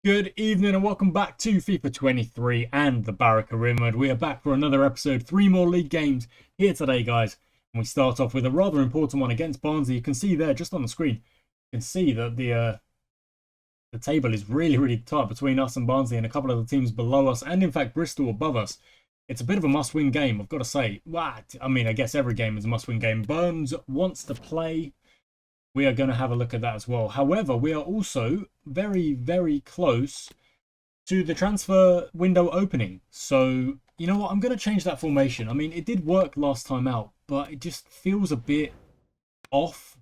Good evening and welcome back to FIFA 23 and the Barrow AFC mode. We are back for another episode, 3 more league games here today, guys. And we start off with a rather important one against Barnsley. You can see there, just on the screen, you can see that the table is really tight between us and Barnsley and a couple of the teams below us, and in fact Bristol above us. It's a bit of a must-win game, I've got to say. I mean, I guess every game is a must-win game. Burns wants to play. We are going to have a look at that as well. However, we are also very close to the transfer window opening. So, you know what? I'm going to change that formation. I mean, it did work last time out, but it just feels a bit off.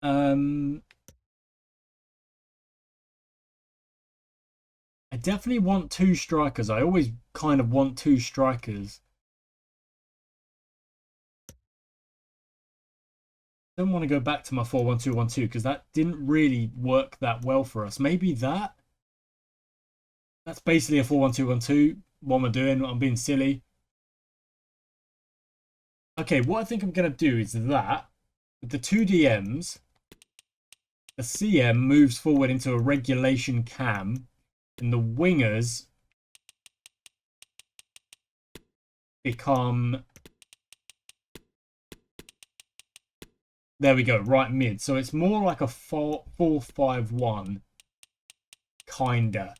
I definitely want two strikers. I always kind of want two strikers. I don't want to go back to my 4-1-2-1-2 because that didn't really work that well for us. Maybe that's basically a 4-1-2-1-2. What am I doing? I'm being silly. Okay, what I think I'm going to do is that with the two DMs, the CM moves forward into a regulation cam, and the wingers become... There we go, right mid. So it's more like a 4-4-5-1, kinda.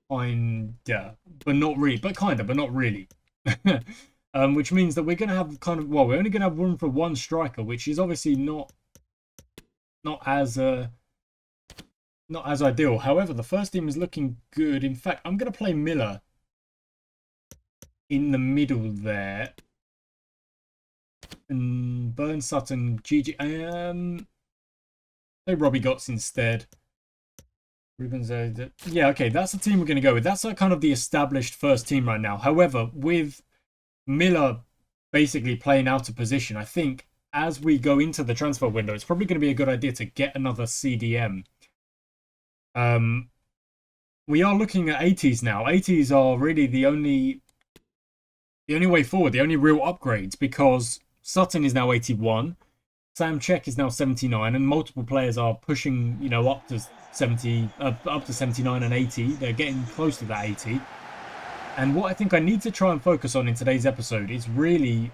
But not really. But kinda, but not really. Which means that we're going to have kind of... Well, we're only going to have room for one striker, which is obviously not as ideal. However, the first team is looking good. In fact, I'm going to play Miller in the middle there. And Burn, Sutton, GG. Play Robbie Gotts instead. Rubens, yeah, okay, that's the team we're going to go with. That's kind of the established first team right now. However, with Miller basically playing out of position, I think as we go into the transfer window, it's probably going to be a good idea to get another CDM. We are looking at 80s now. 80s are really the only way forward, the only real upgrades, because Sutton is now 81, Sam Czech is now 79, and multiple players are pushing, you know, up to 70, up to 79 and 80. They're getting close to that 80. And what I think I need to try and focus on in today's episode is really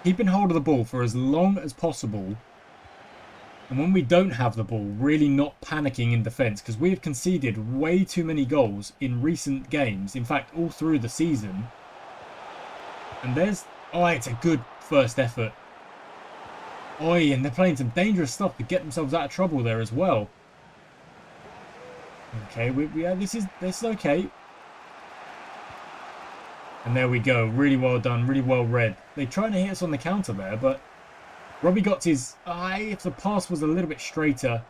keeping hold of the ball for as long as possible. And when we don't have the ball, really not panicking in defence, because we have conceded way too many goals in recent games. In fact, all through the season. And there's... Oh, it's a good first effort. Oi, and they're playing some dangerous stuff to get themselves out of trouble there as well. Okay, this is okay. And there we go. Really well done. Really well read. They're trying to hit us on the counter there, but Robbie got his... if the pass was a little bit straighter.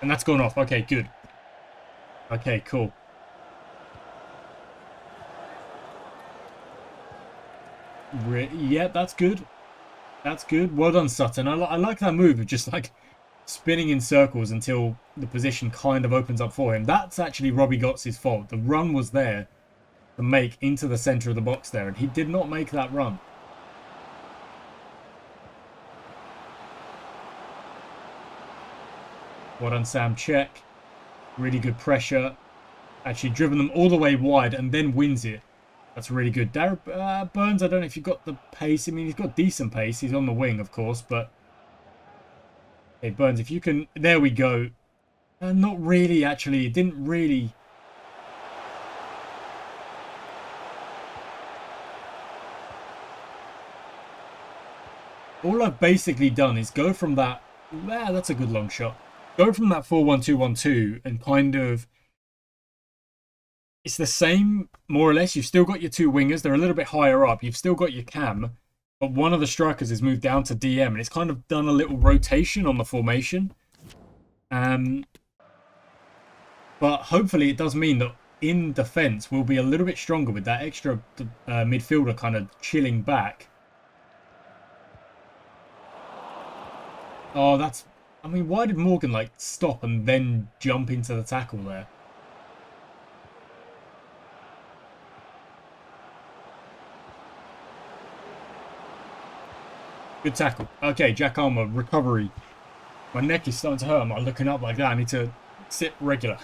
And that's gone off. Okay, good. Okay, cool. Yeah, that's good. That's good. Well done, Sutton. I like that move of just like spinning in circles until the position kind of opens up for him. That's actually Robbie Gotts' fault. The run was there to make into the centre of the box there, and he did not make that run. Well done, Sam Czech. Really good pressure. Actually driven them all the way wide and then wins it. That's really good. Burns, I don't know if you've got the pace. I mean, he's got decent pace. He's on the wing, of course, but... Hey, Burns, if you can... There we go. Not really, actually. It didn't really... All I've basically done is go from that... that's a good long shot. Go from that 4-1-2-1-2 and kind of... It's the same, more or less. You've still got your two wingers. They're a little bit higher up. You've still got your cam. But one of the strikers has moved down to DM. And it's kind of done a little rotation on the formation. But hopefully it does mean that in defence we'll be a little bit stronger with that extra midfielder kind of chilling back. Oh, that's... I mean, why did Morgan, like, stop and then jump into the tackle there? Good tackle. Okay, Jack Armour, recovery. My neck is starting to hurt. I'm not looking up like that. I need to sit regular.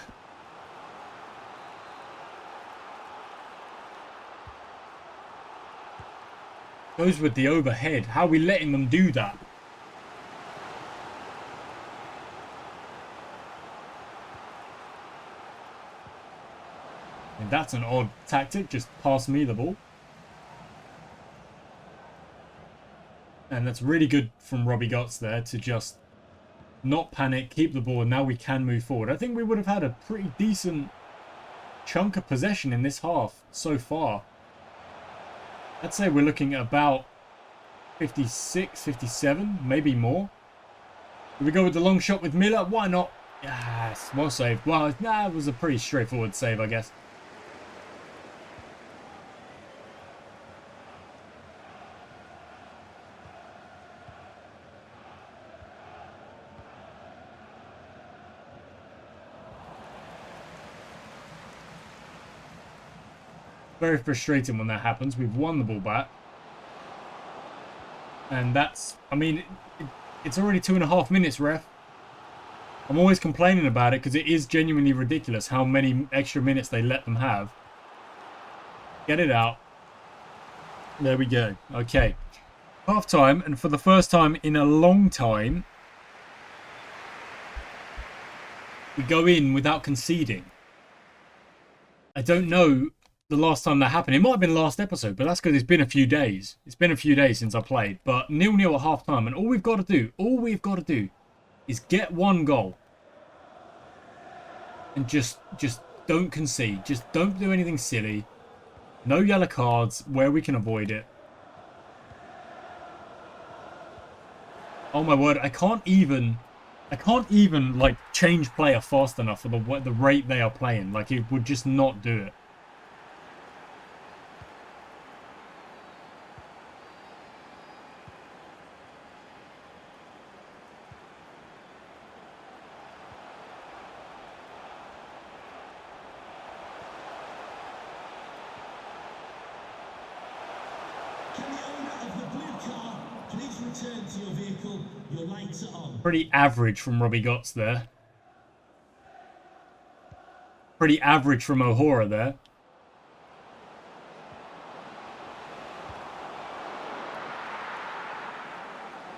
Goes with the overhead. How are we letting them do that? And that's an odd tactic. Just pass me the ball. And that's really good from Robbie Gotts there to just not panic, keep the ball, and now we can move forward. I think we would have had a pretty decent chunk of possession in this half so far. I'd say we're looking at about 56, 57, maybe more. Do we go with the long shot with Miller? Why not? Yes, well saved. Well, nah, it was a pretty straightforward save, I guess. Very frustrating when that happens. We've won the ball back. And that's, I mean, it's already 2.5 minutes, ref. I'm always complaining about it because it is genuinely ridiculous how many extra minutes they let them have. Get it out. There we go. Okay. Half time, and for the first time in a long time, we go in without conceding. I don't know the last time that happened. It might have been last episode, but that's because it's been a few days. It's been a few days since I played. But 0-0 at half time, and all we've got to do is get one goal. And just don't concede. Just don't do anything silly. No yellow cards where we can avoid it. Oh my word, I can't even like change player fast enough for the rate they are playing. Like, it would just not do it. Pretty average from Robbie Gotts there. Pretty average from O'Hora there.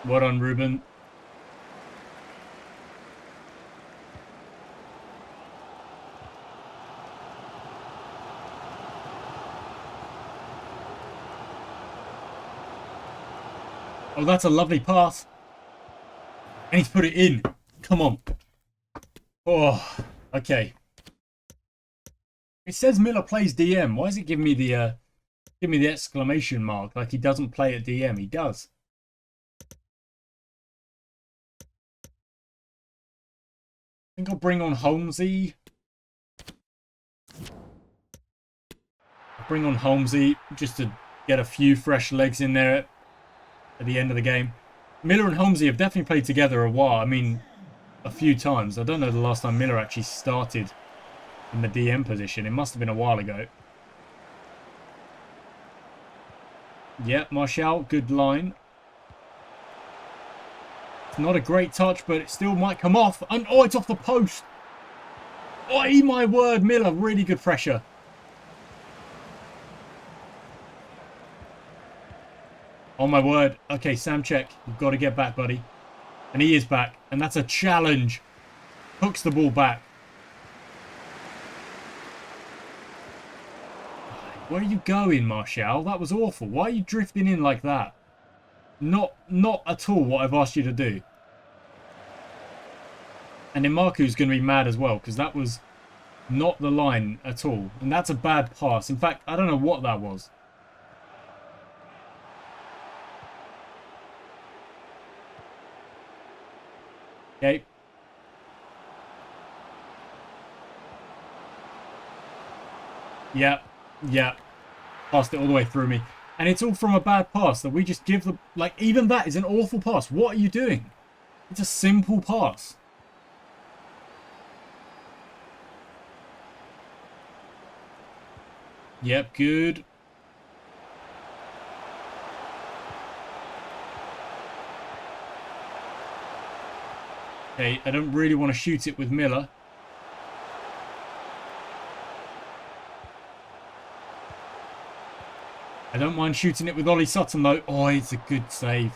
Well done, Ruben. Oh, that's a lovely pass. I need to put it in. Come on. Oh, okay. It says Miller plays DM. Why is it giving me the exclamation mark like he doesn't play at DM? He does. I think I'll bring on Holmesy. Bring on Holmesy just to get a few fresh legs in there at the end of the game. Miller and Holmesy have definitely played together a while. I mean, a few times. I don't know the last time Miller actually started in the DM position. It must have been a while ago. Yep, Martial, good line. It's not a great touch, but it still might come off. And oh, it's off the post. Oh, my word, Miller, really good pressure. Oh my word. Okay, Sam Czech, you've got to get back, buddy. And he is back. And that's a challenge. Hooks the ball back. Where are you going, Martial? That was awful. Why are you drifting in like that? Not at all what I've asked you to do. And then Marku's going to be mad as well, because that was not the line at all. And that's a bad pass. In fact, I don't know what that was. Okay. Yeah. Passed it all the way through me. And it's all from a bad pass that we just give the... Like, even that is an awful pass. What are you doing? It's a simple pass. Yep, good. Okay, I don't really want to shoot it with Miller. I don't mind shooting it with Ollie Sutton, though. Oh, it's a good save.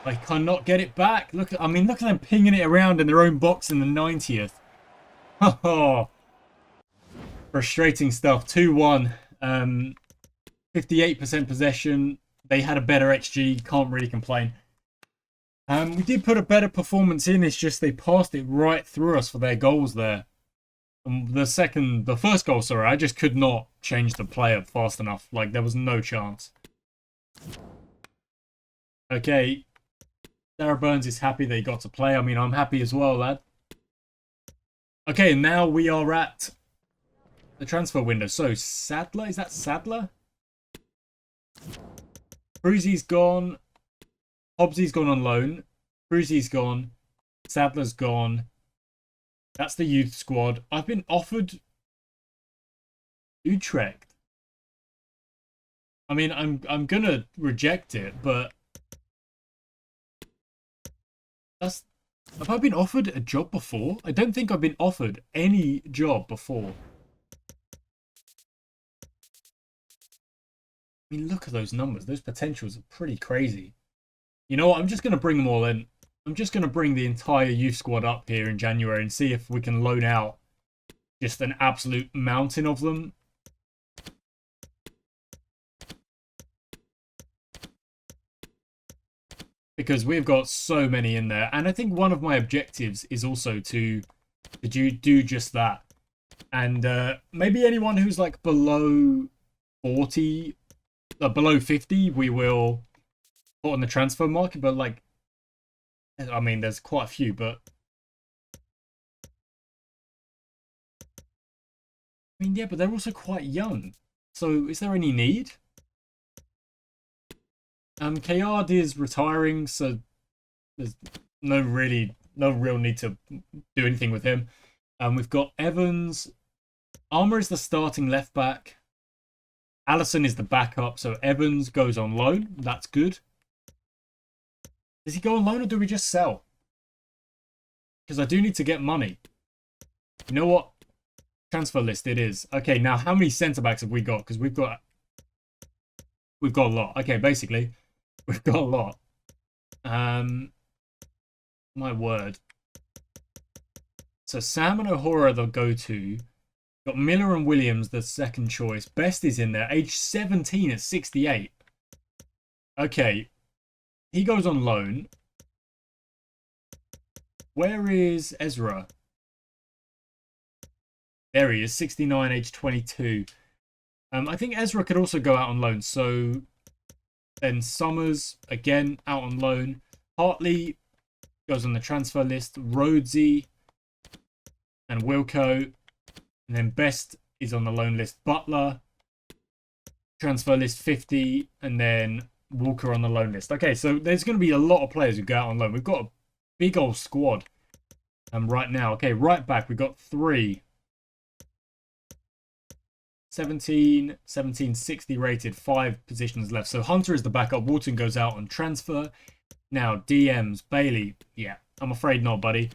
I cannot get it back. Look, I mean, look at them pinging it around in their own box in the 90th. Oh, frustrating stuff. 2-1. 58% possession. They had a better XG. Can't really complain. We did put a better performance in. It's just they passed it right through us for their goals there. And the first goal, sorry, I just could not change the play up fast enough. Like, there was no chance. Okay. Sarah Burns is happy they got to play. I mean, I'm happy as well, lad. Okay, now we are at the transfer window. So, Sadler, is that Sadler? Bruzy's gone. Hobbsy's gone on loan. Bruzy's gone. Sadler's gone. That's the youth squad. I've been offered Utrecht. I mean, I'm gonna reject it, but have I been offered a job before? I don't think I've been offered any job before. I mean, look at those numbers. Those potentials are pretty crazy. You know what? I'm just going to bring them all in. I'm just going to bring the entire youth squad up here in January and see if we can loan out just an absolute mountain of them. Because we've got so many in there. And I think one of my objectives is also to do just that. And maybe anyone who's like below 40, below 50, we will put on the transfer market. But like, I mean, there's quite a few, but I mean, yeah, but they're also quite young. So is there any need? Kayard is retiring, so there's no real need to do anything with him. We've got Evans. Armour is the starting left back. Allison is the backup, so Evans goes on loan. That's good. Does he go on loan or do we just sell? Because I do need to get money. You know what? Transfer list it is. Okay, now how many centre backs have we got? Because we've got a lot. Okay, basically, we've got a lot. My word. So Sam and O'Hara are the go-to. Got Miller and Williams, the second choice. Best is in there. Age 17 at 68. Okay. He goes on loan. Where is Ezra? There he is. 69, age 22. I think Ezra could also go out on loan. So then Summers, again, out on loan. Hartley goes on the transfer list. Rhodesy and Wilco. And then Best is on the loan list. Butler, transfer list 50. And then Walker on the loan list. Okay, so there's going to be a lot of players who go out on loan. We've got a big old squad right now. Okay, right back, we've got 3. 17, 60 rated, 5 positions left. So Hunter is the backup. Walton goes out on transfer. Now, DMs, Bailey. Yeah, I'm afraid not, buddy.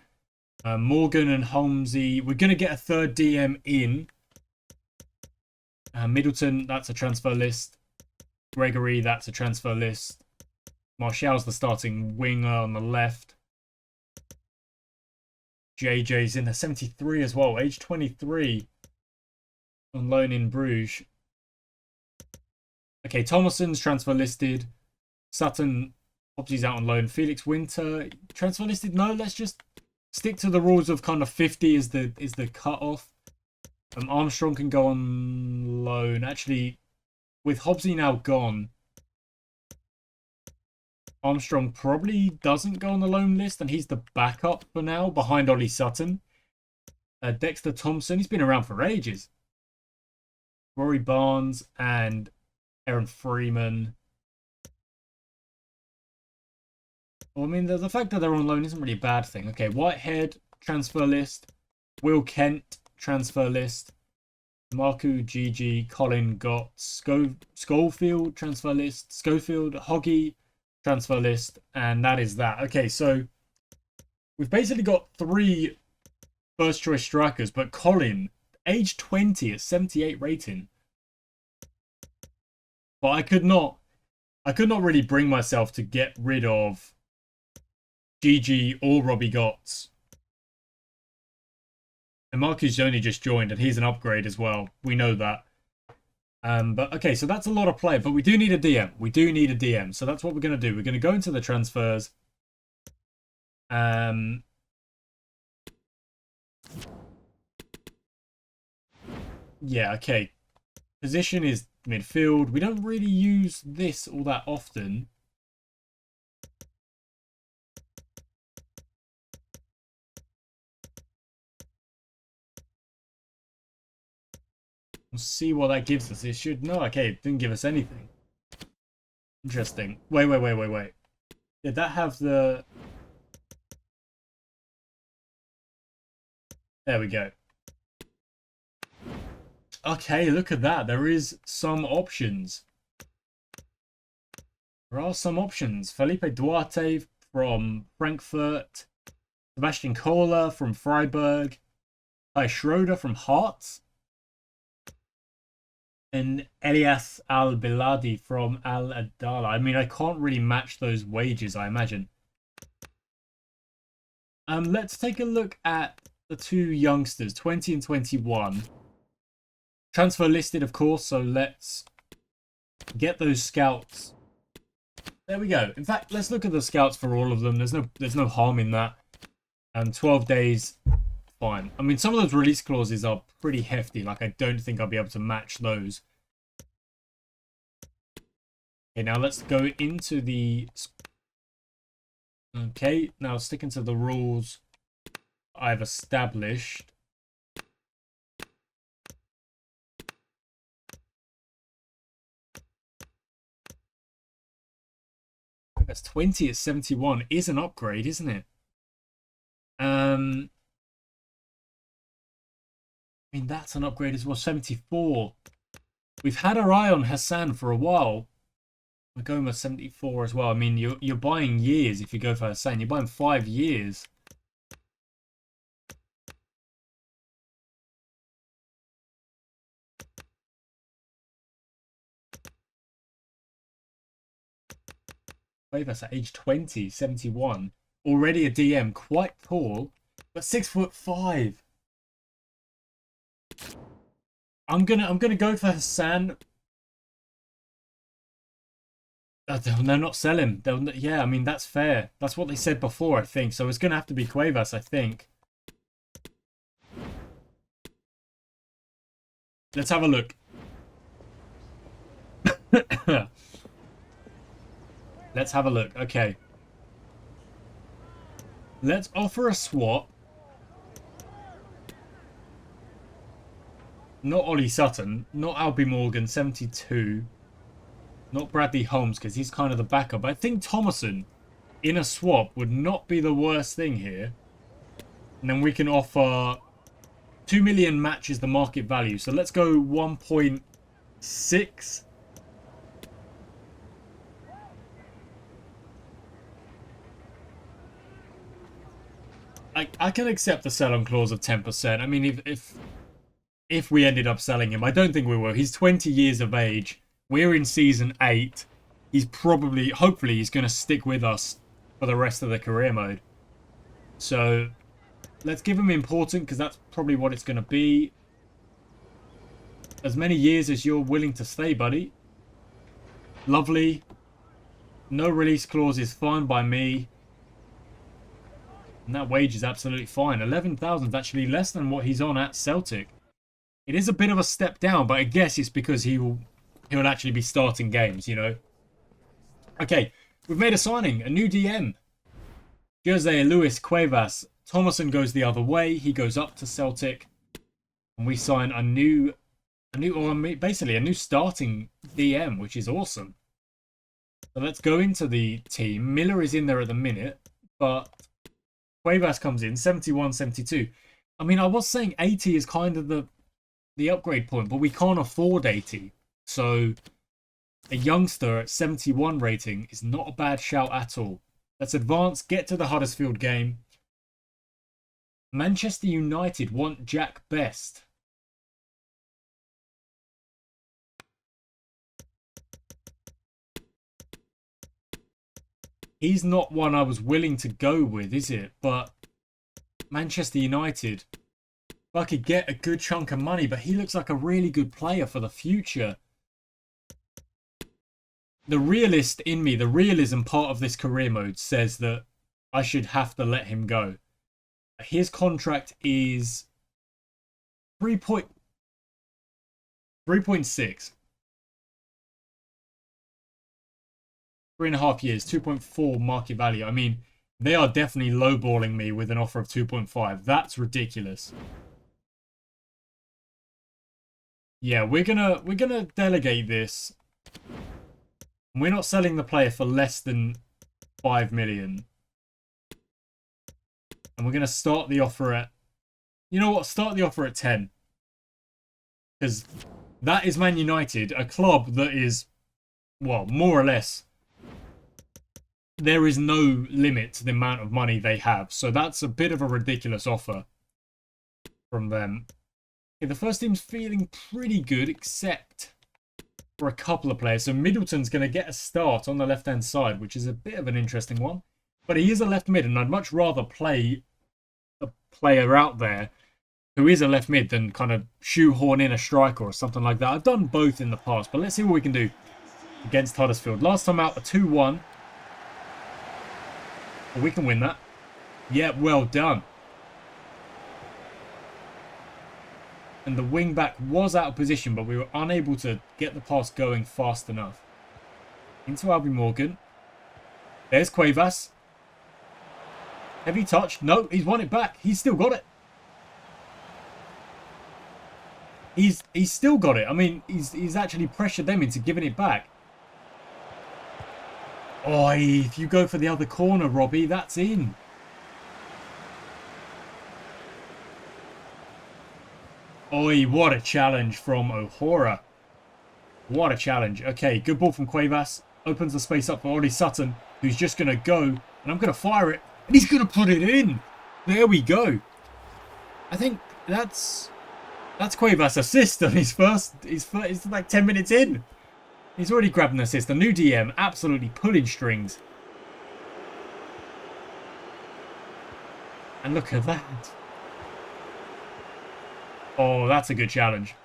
Morgan and Holmesy. We're going to get a third DM in. Middleton, that's a transfer list. Gregory, that's a transfer list. Martial's the starting winger on the left. JJ's in there. 73 as well. Age 23. On loan in Bruges. Okay, Thomason's transfer listed. Sutton, Hobbsy's out on loan. Felix Winter, transfer listed. No, let's just stick to the rules of kind of 50 is the cut-off. Armstrong can go on loan. Actually, with Hobbsy now gone, Armstrong probably doesn't go on the loan list, and he's the backup for now, behind Ollie Sutton. Dexter Thompson, he's been around for ages. Rory Barnes and Aaron Freeman. Well, I mean, the fact that they're on loan isn't really a bad thing. Okay, Whitehead, transfer list. Will Kent, transfer list. Marku, GG, Colin got Schofield transfer list, Schofield, Hoggy transfer list, and that is that. Okay, so we've basically got 3 first choice strikers, but Colin, age 20 at 78 rating. But I could not really bring myself to get rid of GG or Robbie Gotts. And Marcus only just joined, and he's an upgrade as well. We know that. But okay, so that's a lot of play, but we do need a DM. We do need a DM. So that's what we're going to do. We're going to go into the transfers. Yeah, okay. Position is midfield. We don't really use this all that often. We'll see what that gives us. It should... No, okay, it didn't give us anything. Interesting. Wait. Did that have the... There we go. Okay, look at that. There is some options. There are some options. Felipe Duarte from Frankfurt. Sebastian Kohler from Freiburg. Kai Schroeder from Hearts. And Elias Al-Biladi from Al-Adala. I mean, I can't really match those wages, I imagine. Let's take a look at the 2 youngsters, 20 and 21. Transfer listed, of course, so let's get those scouts. There we go. In fact, let's look at the scouts for all of them. There's no harm in that. 12 days, fine. I mean, some of those release clauses are pretty hefty. Like, I don't think I'll be able to match those. Okay, now let's go into the... Okay, now sticking to the rules I've established. That's 20 at 71 is an upgrade, isn't it? I mean, that's an upgrade as well. 74. We've had our eye on Hassan for a while. We're going with 74 as well. I mean, you're buying years if you go for Hassan. You're buying 5 years. Cuevas at age 20, 71. Already a DM, quite tall, but 6'5". I'm gonna go for Hassan. They'll not sell him. Yeah, I mean, that's fair. That's what they said before, I think. So it's gonna have to be Cuevas, I think. Let's have a look. Let's have a look. Okay. Let's offer a swap. Not Ollie Sutton. Not Albie Morgan, 72. Not Bradley Holmes, because he's kind of the backup. I think Thomason in a swap would not be the worst thing here. And then we can offer 2 million matches the market value. So let's go 1.6. I can accept the sell-on clause of 10%. I mean, if we ended up selling him, I don't think we will. He's 20 years of age. We're in season 8. He's probably, hopefully, he's going to stick with us for the rest of the career mode. So let's give him important, because that's probably what it's going to be. As many years as you're willing to stay, buddy. Lovely. No release clause is fine by me. And that wage is absolutely fine. 11,000 is actually less than what he's on at Celtic. It is a bit of a step down, but I guess it's because he'll actually be starting games, you know. Okay, we've made a signing, a new DM. Jose Luis Cuevas. Thomason goes the other way. He goes up to Celtic. And we sign basically a new starting DM, which is awesome. So let's go into the team. Miller is in there at the minute, but Cuevas comes in, 71, 72. I mean, I was saying 80 is kind of the upgrade point, but we can't afford 80. So a youngster at 71 rating is not a bad shout at all. Let's advance, get to the Huddersfield game. Manchester United want Jack Best. He's not one I was willing to go with, is it? But Manchester United, if I could get a good chunk of money, but he looks like a really good player for the future. The realist in me, the realism part of this career mode says that I should have to let him go. His contract is 3.6. 3.5 years, 2.4 market value. I mean, they are definitely lowballing me with an offer of 2.5. That's ridiculous. Yeah, we're gonna delegate this. We're not selling the player for less than 5 million. And we're gonna start the offer at, you know what? Start the offer at 10. Because that is Man United, a club that is, well, more or less, there is no limit to the amount of money they have. So that's a bit of a ridiculous offer from them. Okay, the first team's feeling pretty good, except for a couple of players. So Middleton's going to get a start on the left-hand side, which is a bit of an interesting one. But he is a left mid, and I'd much rather play a player out there who is a left mid than kind of shoehorn in a striker or something like that. I've done both in the past, but let's see what we can do against Huddersfield. Last time out, a 2-1. We can win that. Yeah, well done. And the wing back was out of position, but we were unable to get the pass going fast enough. Into Albie Morgan. There's Cuevas. Heavy touch. No, he's won it back. He's still got it. He's still got it. I mean, he's actually pressured them into giving it back. Oh, if you go for the other corner, Robbie, that's in. Oi, what a challenge from O'Hora. What a challenge. Okay, good ball from Cuevas. Opens the space up for Ollie Sutton, who's just going to go. And I'm going to fire it. And he's going to put it in. There we go. I think that's Cuevas' assist on his first. It's like 10 minutes in. He's already grabbed an assist. The new DM absolutely pulling strings. And look at that. Oh, that's a good challenge.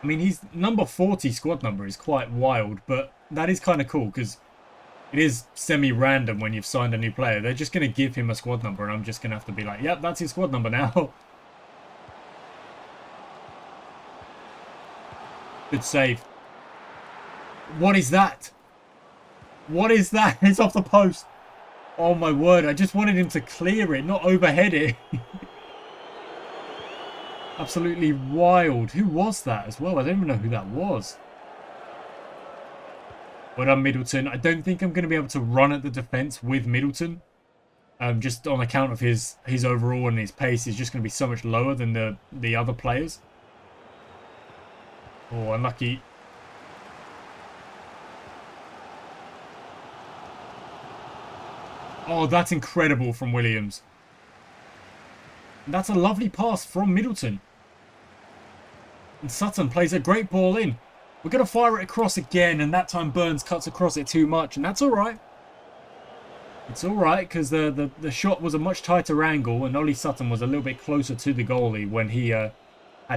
I mean, he's number 40 squad number is quite wild, but that is kind of cool because it is semi-random when you've signed a new player. They're just going to give him a squad number and I'm just going to have to be like, yep, that's his squad number now. Good save. What is that? What is that? It's off the post. Oh my word, I just wanted him to clear it, not overhead it. Absolutely wild. Who was that as well? I don't even know who that was. Well done, Middleton. I don't think I'm going to be able to run at the defence with Middleton. Just on account of his overall and his pace is just going to be so much lower than the other players. Oh, unlucky. Oh, that's incredible from Williams. That's a lovely pass from Middleton. And Sutton plays a great ball in. We're going to fire it across again, and that time Burns cuts across it too much, and that's all right. It's all right, because the shot was a much tighter angle, and Ollie Sutton was a little bit closer to the goalie when he had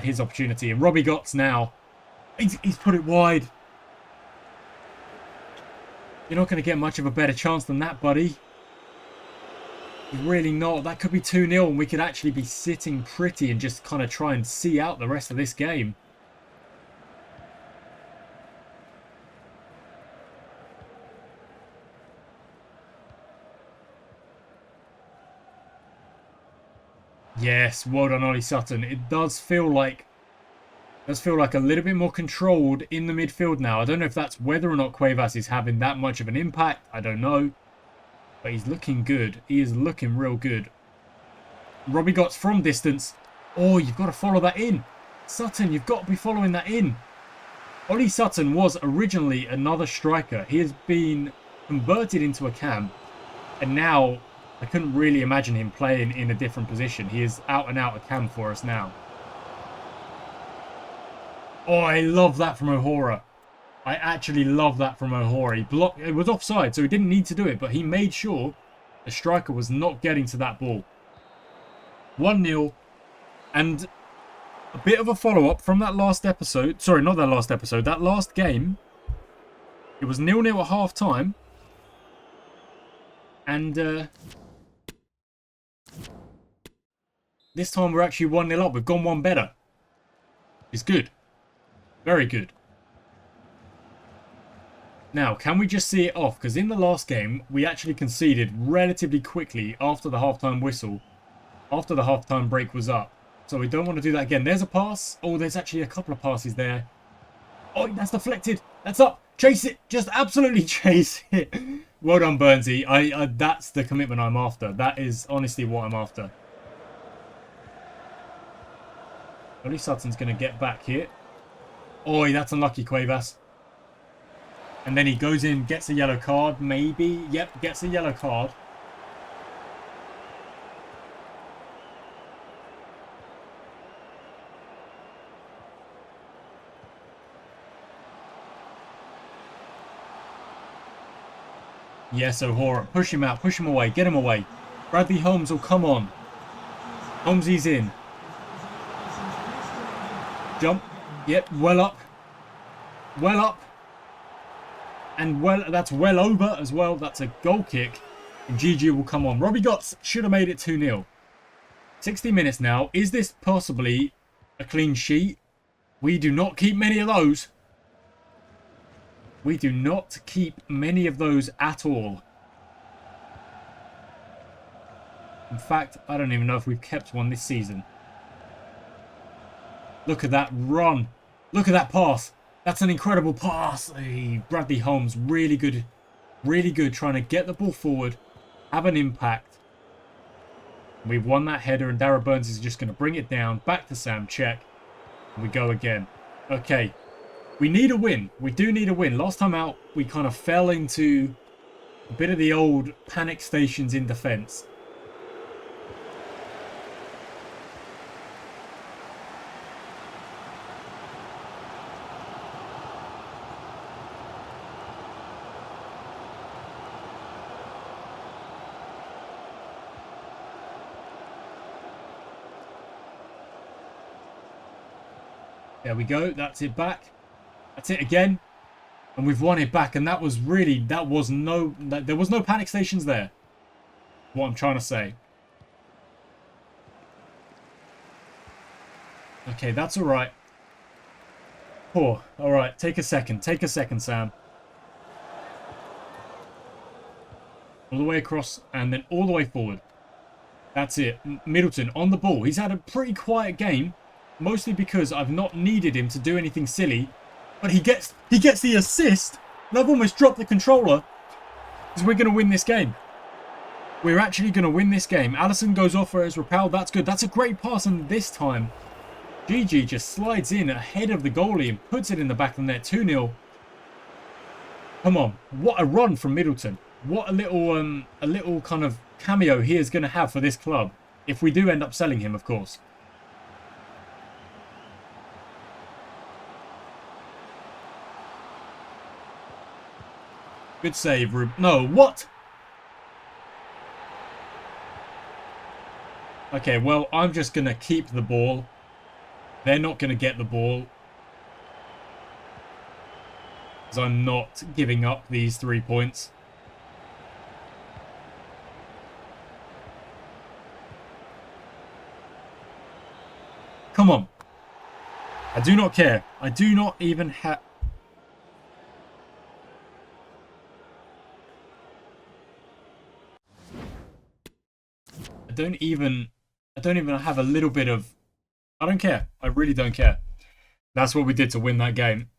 his opportunity. And Robbie Gotts now, he's put it wide. You're not going to get much of a better chance than that, buddy. You're really not. That could be 2-0 and we could actually be sitting pretty and just kind of try and see out the rest of this game. Yes, well done, Ollie Sutton. It does feel like a little bit more controlled in the midfield now. I don't know if that's whether or not Cuevas is having that much of an impact. I don't know. But he's looking good. He is looking real good. Robbie Gott's from distance. Oh, you've got to follow that in. Sutton, you've got to be following that in. Ollie Sutton was originally another striker. He has been converted into a cam. And now, I couldn't really imagine him playing in a different position. He is out and out a cam for us now. Oh, I love that from O'Hora. I actually love that from O'Hora. He blocked. It was offside, so he didn't need to do it. But he made sure the striker was not getting to that ball. 1-0. And a bit of a follow-up from that last episode. Sorry, not that last episode. That last game. It was 0-0 at half-time. And this time we're actually 1-0 up. We've gone one better. It's good. Very good. Now, can we just see it off? Because in the last game, we actually conceded relatively quickly after the half-time whistle. After the half-time break was up. So we don't want to do that again. There's a pass. Oh, there's actually a couple of passes there. Oh, that's deflected. That's up. Chase it. Just absolutely chase it. Well done, Burnsy. That's the commitment I'm after. That is honestly what I'm after. Ollie Sutton's going to get back here. Oh, that's unlucky, Cuevas. And then he goes in, gets a yellow card, maybe. Yep, gets a yellow card. Yes, O'Hora. Push him out, push him away, get him away. Bradley Holmes will come on. Holmesy's in. Jump. Yep, well up. Well up. And well, that's well over as well. That's a goal kick. And GG will come on. Robbie Gotts should have made it 2-0. 60 minutes now. Is this possibly a clean sheet? We do not keep many of those. We do not keep many of those at all. In fact, I don't even know if we've kept one this season. Look at that run. Look at that pass. That's an incredible pass. Hey, Bradley Holmes, really good trying to get the ball forward, have an impact. We've won that header and Darragh Burns is just going to bring it down. Back to Sam Czech. And we go again. Okay. We need a win. We do need a win. Last time out, we kind of fell into a bit of the old panic stations in defence. There we go. That's it back. That's it again. And we've won it back. And that was really, there was no panic stations there. What I'm trying to say. Okay, that's all right. Oh, all right. Take a second. Take a second, Sam. All the way across and then all the way forward. That's it. Middleton on the ball. He's had a pretty quiet game. Mostly because I've not needed him to do anything silly. But he gets the assist. And I've almost dropped the controller. Because we're going to win this game. We're actually going to win this game. Allison goes off for his repel. That's good. That's a great pass. And this time, GG just slides in ahead of the goalie and puts it in the back of the net. 2-0. Come on. What a run from Middleton. What a little kind of cameo he is going to have for this club. If we do end up selling him, of course. Good save, Rube. No, what? Okay, well, I'm just going to keep the ball. They're not going to get the ball. Because I'm not giving up these 3 points. Come on. I do not care. I do not even have... I don't even have a little bit of... I don't care. I really don't care. That's what we did to win that game.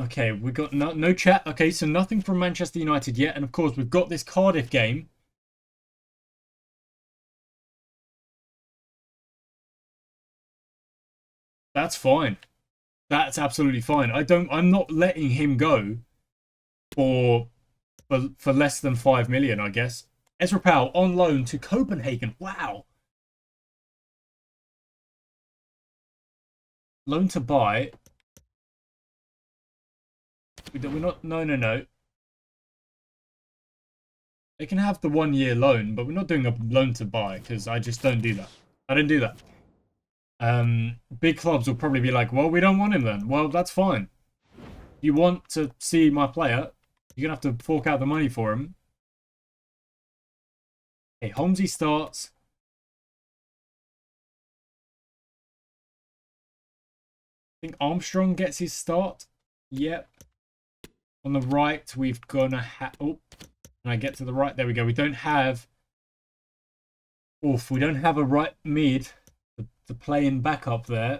Okay, we got no chat. Okay, so nothing from Manchester United yet. And of course, we've got this Cardiff game. That's fine. That's absolutely fine. I'm not letting him go for less than 5 million, I guess. Ezra Powell on loan to Copenhagen. Wow. Loan to buy. We're not. No. They can have the 1 year loan, but we're not doing a loan to buy because I just don't do that. I don't do that. Big clubs will probably be like, well, we don't want him then. Well, that's fine. You want to see my player, you're going to have to fork out the money for him. Okay, Holmesy starts. I think Armstrong gets his start. Yep. On the right, we've gonna have... Oh, and I get to the right. There we go. We don't have... Oof, we don't have a right mid to play in backup there.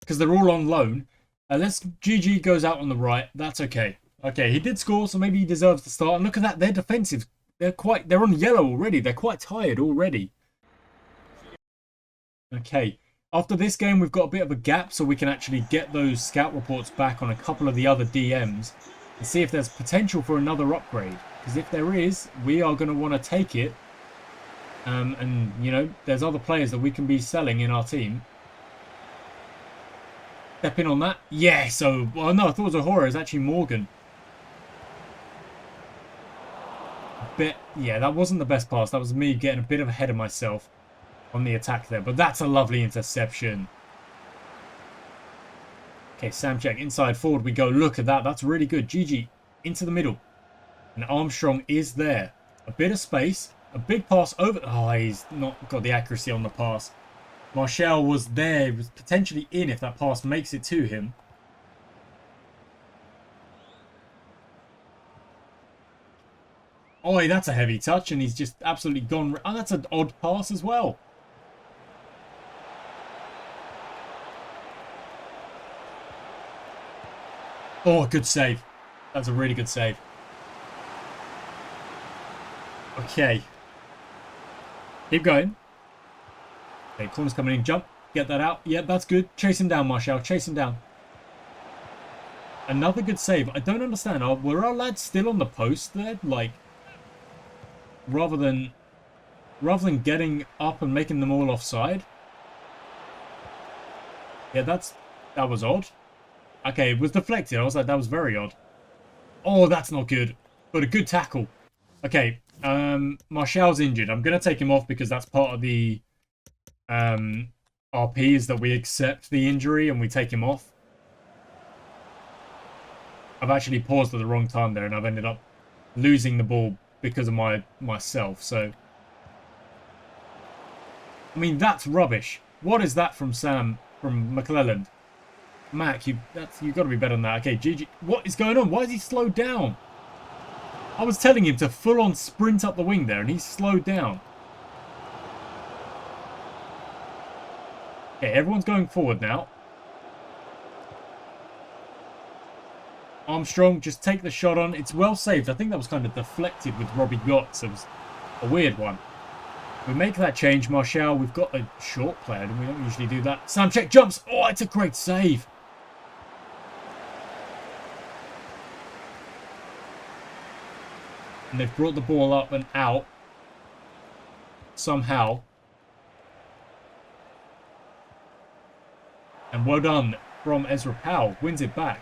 Because they're all on loan. Unless GG goes out on the right, that's okay. Okay, he did score, so maybe he deserves to start. And look at that, they're defensive. They're on yellow already. They're quite tired already. Okay, after this game, we've got a bit of a gap, so we can actually get those scout reports back on a couple of the other DMs and see if there's potential for another upgrade. Because if there is, we are going to want to take it. And, you know, there's other players that we can be selling in our team. Step in on that. Yeah, so... Well, no, I thought it was a horror. It's actually Morgan. Yeah, that wasn't the best pass. That was me getting a bit of ahead of myself on the attack there. But that's a lovely interception. Okay, Sam check. Inside forward we go. Look at that. That's really good. GG into the middle. And Armstrong is there. A bit of space. A big pass over... Oh, he's not got the accuracy on the pass. Martial was there. He was potentially in if that pass makes it to him. Oh, that's a heavy touch, and he's just absolutely gone... Oh, that's an odd pass as well. Oh, good save. That's a really good save. Okay. Keep going. Okay, corner's coming in. Jump. Get that out. Yeah, that's good. Chase him down, Martial. Chase him down. Another good save. I don't understand. Were our lads still on the post there? Like, rather than getting up and making them all offside? Yeah, that was odd. Okay, it was deflected. I was like, that was very odd. Oh, that's not good. But a good tackle. Okay, Martial's injured. I'm going to take him off because that's part of the RP is that we accept the injury and we take him off. I've actually paused at the wrong time there and I've ended up losing the ball because of myself. So, I mean, that's rubbish. What is that from McClelland? Mac, you've got to be better than that. Okay, GG. What is going on? Why is he slowed down? I was telling him to full-on sprint up the wing there, and he's slowed down. Okay, everyone's going forward now. Armstrong, just take the shot on. It's well saved. I think that was kind of deflected with Robbie Gotts. It was a weird one. We make that change. Martial, we've got a short player, and we don't usually do that. Sam check jumps. Oh, it's a great save. And they've brought the ball up and out. Somehow. And well done from Ezra Powell. Wins it back.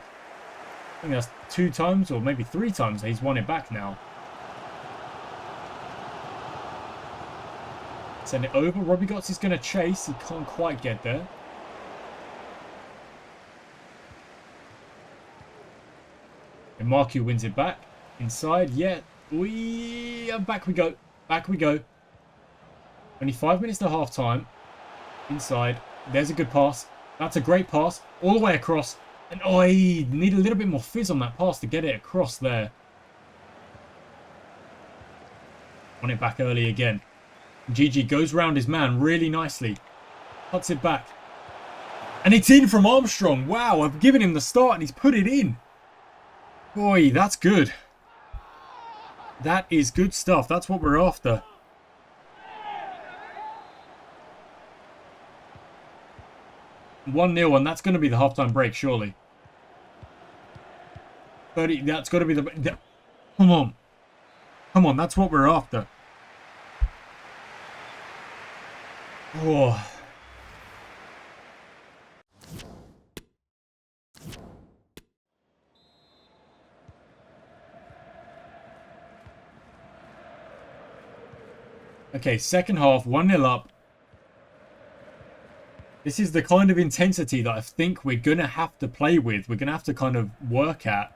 I think that's 2 times or maybe 3 times he's won it back now. Send it over. Robbie Gotts is going to chase. He can't quite get there. And Marku wins it back. Inside. Yeah. Back we go. Back we go. Only 5 minutes to half time. Inside. There's a good pass. That's a great pass. All the way across. And I need a little bit more fizz on that pass to get it across there. On it back early again. GG goes round his man really nicely. Cuts it back. And it's in from Armstrong. Wow, I've given him the start and he's put it in. Boy, that's good. That is good stuff. That's what we're after. (1-0), and that's going to be the halftime break, surely. 30. That's got to be the. Come on. Come on, that's what we're after. Oh. Okay, second half, 1-0 up. This is the kind of intensity that I think we're going to have to play with. We're going to have to kind of work at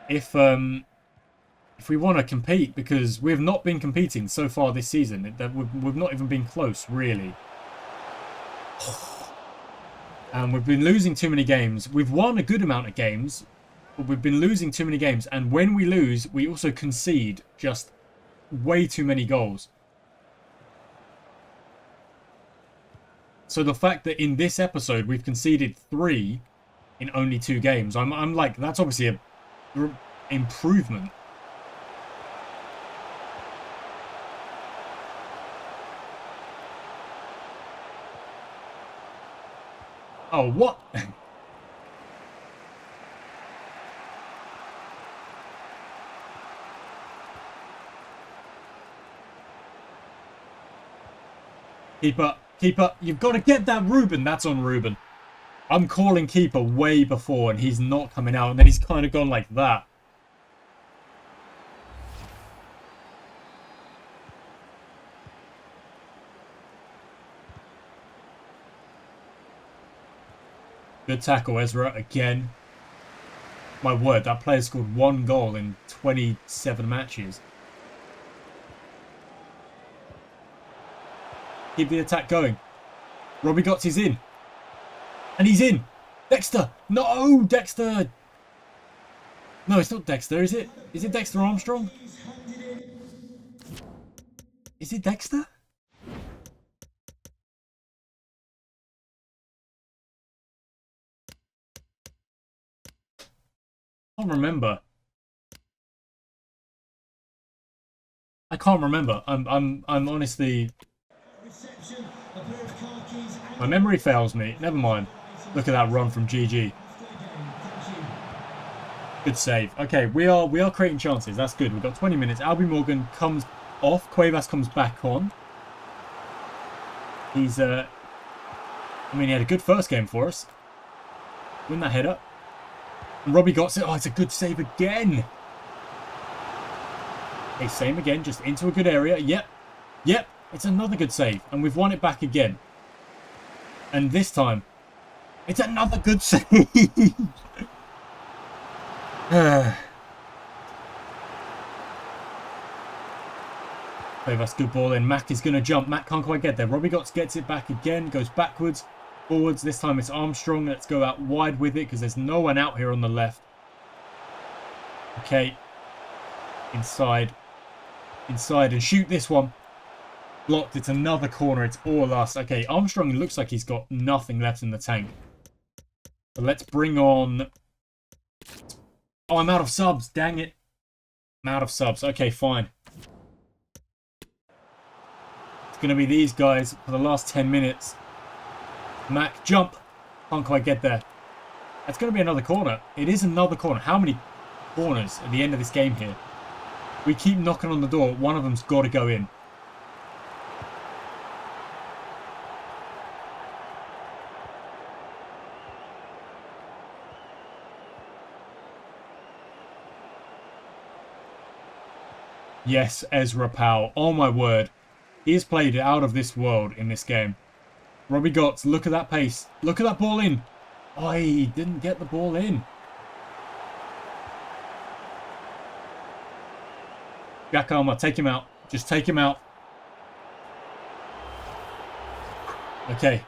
if we want to compete, because we've not been competing so far this season. We've not even been close, really. And we've been losing too many games. We've won a good amount of games, but we've been losing too many games. And when we lose, we also concede just way too many goals. So the fact that in this episode we've conceded 3 in only 2 games, I'm like, that's obviously a improvement. Oh, what? Keeper, you've got to get that Ruben. That's on Ruben. I'm calling keeper way before, and he's not coming out, and then he's kind of gone like that. Good tackle, Ezra, again. My word, that player scored 1 goal in 27 matches. Keep the attack going. Robbie Gottsi's in. And he's in. Dexter. No, Dexter. No, it's not Dexter, is it? Is it Dexter Armstrong? Is it Dexter? I can't remember. I can't remember. I'm honestly. My memory fails me. Never mind. Look at that run from GG. Good save. Okay, we are creating chances. That's good. We've got 20 minutes. Albie Morgan comes off. Cuevas comes back on. He's I mean, he had a good first game for us. Win that header. And Robbie got it. Oh, it's a good save again. Okay, same again. Just into a good area. Yep. Yep. It's another good save. And we've won it back again. And this time, it's another good save. That's good ball in. Mac is going to jump. Mac can't quite get there. Robbie Gotts gets it back again. Goes backwards, forwards. This time it's Armstrong. Let's go out wide with it because there's no one out here on the left. Okay. Inside. Inside and shoot this one. Blocked. It's another corner. It's all us. Okay, Armstrong looks like he's got nothing left in the tank. So let's bring on... Oh, I'm out of subs. Dang it. I'm out of subs. Okay, fine. It's going to be these guys for the last 10 minutes. Mac, jump. Can't quite get there. That's going to be another corner. It is another corner. How many corners at the end of this game here? We keep knocking on the door. One of them's got to go in. Yes, Ezra Powell. Oh my word. He has played it out of this world in this game. Robbie Gotts, look at that pace. Look at that ball in. Oh, he didn't get the ball in. Jack Armour, take him out. Just take him out. Okay.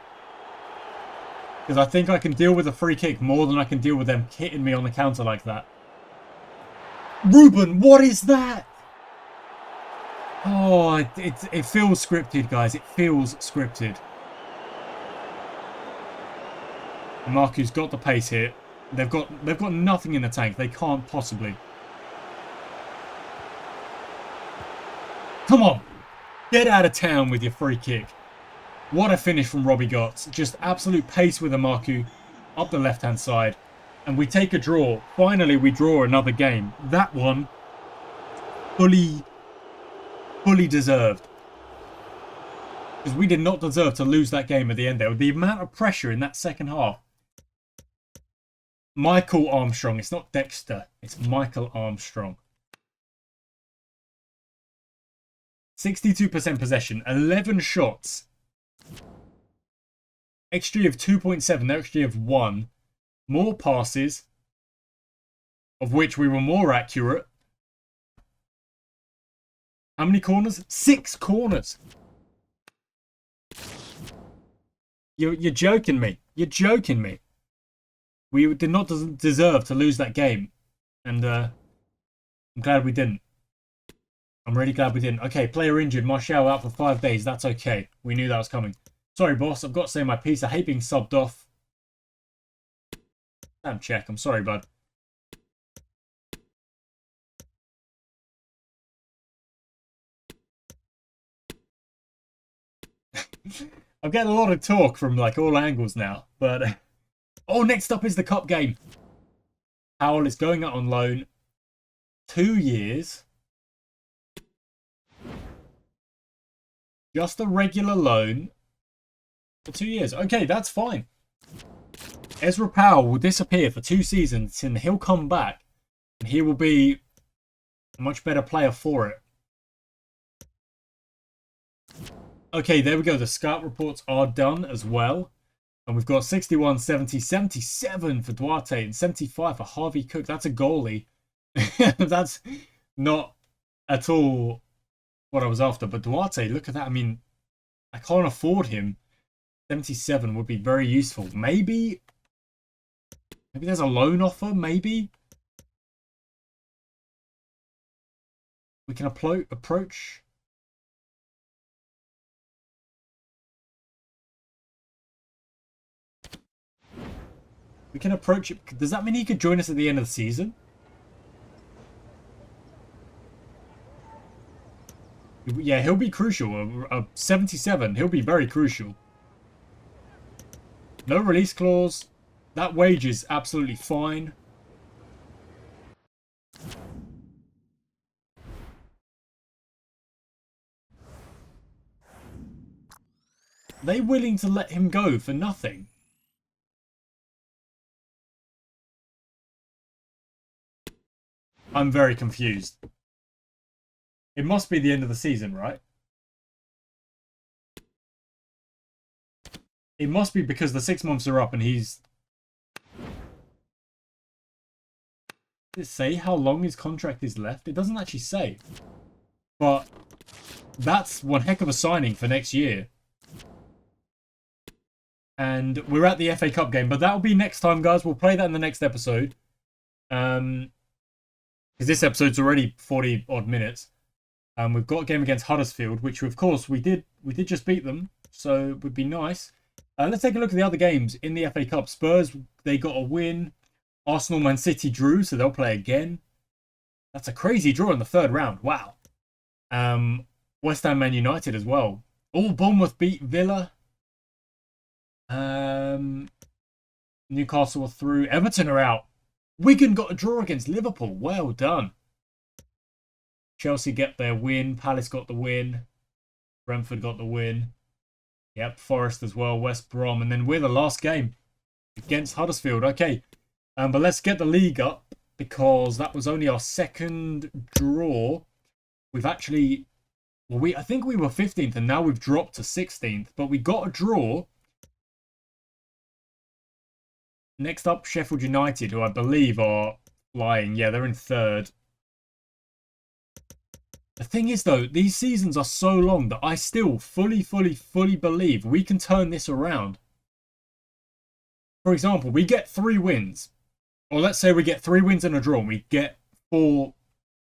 Because I think I can deal with a free kick more than I can deal with them hitting me on the counter like that. Ruben, what is that? Oh, it feels scripted, guys. It feels scripted. Marku's got the pace here. They've got nothing in the tank. They can't possibly. Come on. Get out of town with your free kick. What a finish from Robbie Gotts. Just absolute pace with Amaku up the left-hand side. And we take a draw. Finally, we draw another game. That one, fully deserved. Because we did not deserve to lose that game at the end there. The amount of pressure in that second half. Michael Armstrong. It's not Dexter. It's Michael Armstrong. 62% possession. 11 shots. XG of 2.7. Their XG of 1. More passes. Of which we were more accurate. How many corners? 6 corners. You're joking me. You're joking me. We did not deserve to lose that game. And I'm glad we didn't. I'm really glad we didn't. Okay, player injured. Martial out for 5 days. That's okay. We knew that was coming. Sorry, boss. I've got to say my piece. I hate being subbed off. Damn check. I'm sorry, bud. I'm getting a lot of talk from like all angles now. But oh, next up is the cup game. Howell is going out on loan. 2 years. Just a regular loan for 2 years. Okay, that's fine. Ezra Powell will disappear for 2 seasons and he'll come back. And he will be a much better player for it. Okay, there we go. The scout reports are done as well. And we've got 61, 70, 77 for Duarte and 75 for Harvey Cook. That's a goalie. That's not at all what I was after. But Duarte, look at that. I mean, I can't afford him. 77 would be very useful. Maybe there's a loan offer. Maybe we can approach. We can approach it. Does that mean he could join us at the end of the season? Yeah, he'll be crucial. 77, he'll be very crucial. No release clause. That wage is absolutely fine. They willing to let him go for nothing? I'm very confused. It must be the end of the season, right? It must be because the 6 months are up and he's... Does it say how long his contract is left? It doesn't actually say. But that's one heck of a signing for next year. And we're at the FA Cup game. But that'll be next time, guys. We'll play that in the next episode. Because this episode's already 40-odd minutes. We've got a game against Huddersfield, which, of course, we did just beat them. So it would be nice. Let's take a look at the other games in the FA Cup. Spurs, they got a win. Arsenal, Man City drew, so they'll play again. That's a crazy draw in the 3rd round. Wow. West Ham, Man United as well. All Bournemouth beat Villa. Newcastle are through. Everton are out. Wigan got a draw against Liverpool. Well done. Chelsea get their win. Palace got the win. Brentford got the win. Yep, Forest as well. West Brom. And then we're the last game against Huddersfield. Okay. But let's get the league up because that was only our 2nd draw. We've actually... Well, I think we were 15th and now we've dropped to 16th. But we got a draw. Next up, Sheffield United, who I believe are flying. Yeah, they're in 3rd. The thing is, though, these seasons are so long that I still fully believe we can turn this around. For example, we get 3 wins. Or let's say we get 3 wins and a draw. And we get 4...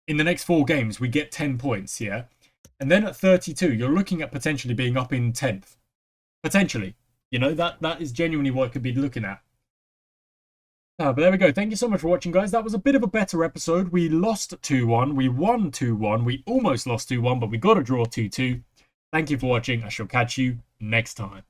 In the next 4 games, we get 10 points, yeah? And then at 32, you're looking at potentially being up in 10th. Potentially. You know, that is genuinely what it could be looking at. But there we go. Thank you so much for watching, guys. That was a bit of a better episode. We lost 2-1. We won 2-1. We almost lost 2-1, but we got a draw 2-2. Thank you for watching. I shall catch you next time.